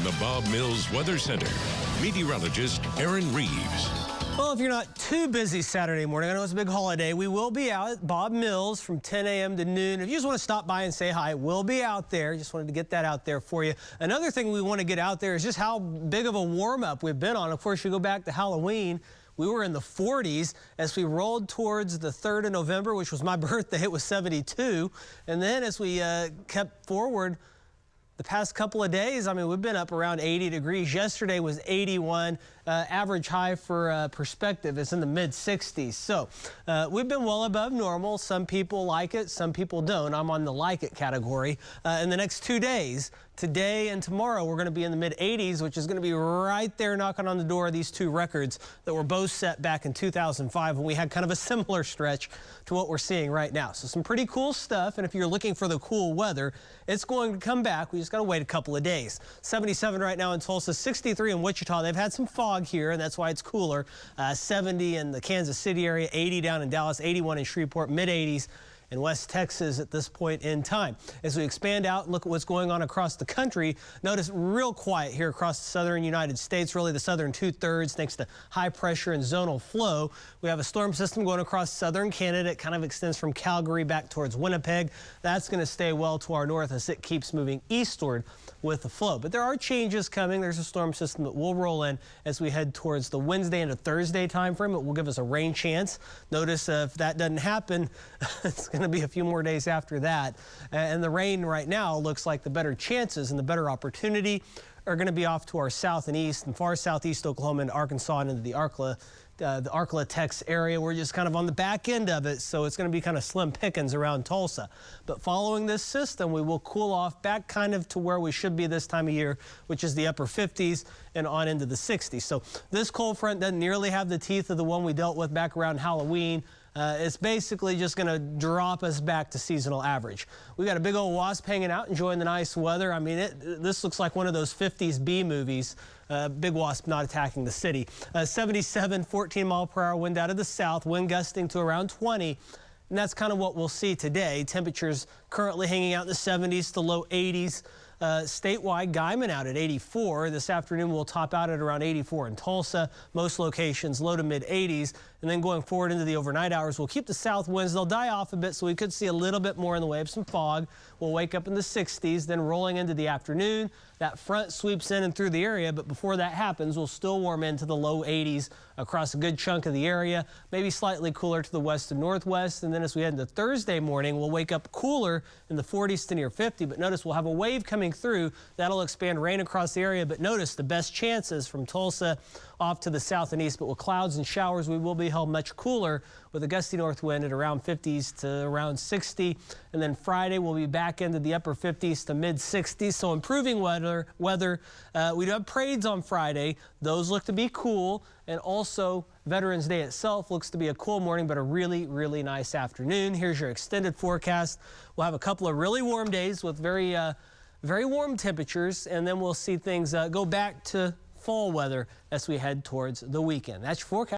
From the Bob Mills Weather Center, meteorologist Aaron Reeves. Well, if you're not too busy Saturday morning, I know it's a big holiday, we will be out at Bob Mills from 10 a.m. to noon. If you just want to stop by and say hi, we'll be out there. Just wanted to get that out there for you. Another thing we want to get out there is just how big of a warm-up we've been on. Of course, you go back to Halloween. We were in the 40s as we rolled towards the 3rd of November, which was my birthday. It was 72. And then as we kept forward, the past couple of days, I mean, we've been up around 80 degrees. Yesterday was 81. Average high for perspective is in the mid-60s. So we've been well above normal. Some people like it, some people don't. I'm on the like it category. In the next 2 days, today and tomorrow, we're going to be in the mid-80s, which is going to be right there knocking on the door of these two records that were both set back in 2005 when we had kind of a similar stretch to what we're seeing right now. So some pretty cool stuff. And if you're looking for the cool weather, it's going to come back. We just got to wait a couple of days. 77 right now in Tulsa, 63 in Wichita. They've had some fog here, and that's why it's cooler. 70 in the Kansas City area, 80 down in Dallas, 81 in Shreveport, mid-80s in West Texas at this point in time. As we expand out and look at what's going on across the country, notice real quiet here across the southern United States, really the southern 2/3 thanks to high pressure and zonal flow. We have a storm system going across southern Canada. It kind of extends from Calgary back towards Winnipeg. That's going to stay well to our north as it keeps moving eastward with the flow. But there are changes coming. There's a storm system that will roll in as we head towards the Wednesday into Thursday time frame. It will give us a rain chance. Notice if that doesn't happen, it's going to be a few more days after that. And the rain right now looks like the better chances and the better opportunity are going to be off to our south and east and far southeast Oklahoma and Arkansas and into the Arkla, Texas area. We're just kind of on the back end of it, so it's going to be kind of slim pickings around Tulsa. But following this system, we will cool off back kind of to where we should be this time of year, which is the upper 50s and on into the 60s. So this cold front doesn't nearly have the teeth of the one we dealt with back around Halloween. It's basically just going to drop us back to seasonal average. We got a big old wasp hanging out, enjoying the nice weather. I mean, this looks like one of those 50s B movies. Big wasp not attacking the city. 77, 14 mile per hour wind out of the south, wind gusting to around 20. And that's kind of what we'll see today. Temperatures currently hanging out in the 70s to low 80s. Statewide, Guyman out at 84. This afternoon we'll top out at around 84 in Tulsa. Most locations low to mid 80s. And then going forward into the overnight hours, we'll keep the south winds. They'll die off a bit, so we could see a little bit more in the way of some fog. We'll wake up in the 60s, then rolling into the afternoon. That front sweeps in and through the area, but before that happens, we'll still warm into the low 80s across a good chunk of the area, maybe slightly cooler to the west and northwest. And then as we head into Thursday morning, we'll wake up cooler in the 40s to near 50, but notice we'll have a wave coming through. That'll expand rain across the area, but notice the best chances from Tulsa off to the south and east, but with clouds and showers, we will be held much cooler with a gusty north wind at around 50s to around 60. And then Friday, we'll be back into the upper 50s to mid 60s. So improving weather. We do have parades on Friday. Those look to be cool. And also Veterans Day itself looks to be a cool morning, but a really, really nice afternoon. Here's your extended forecast. We'll have a couple of really warm days with very warm temperatures, and then we'll see things go back to fall weather as we head towards the weekend. That's your forecast.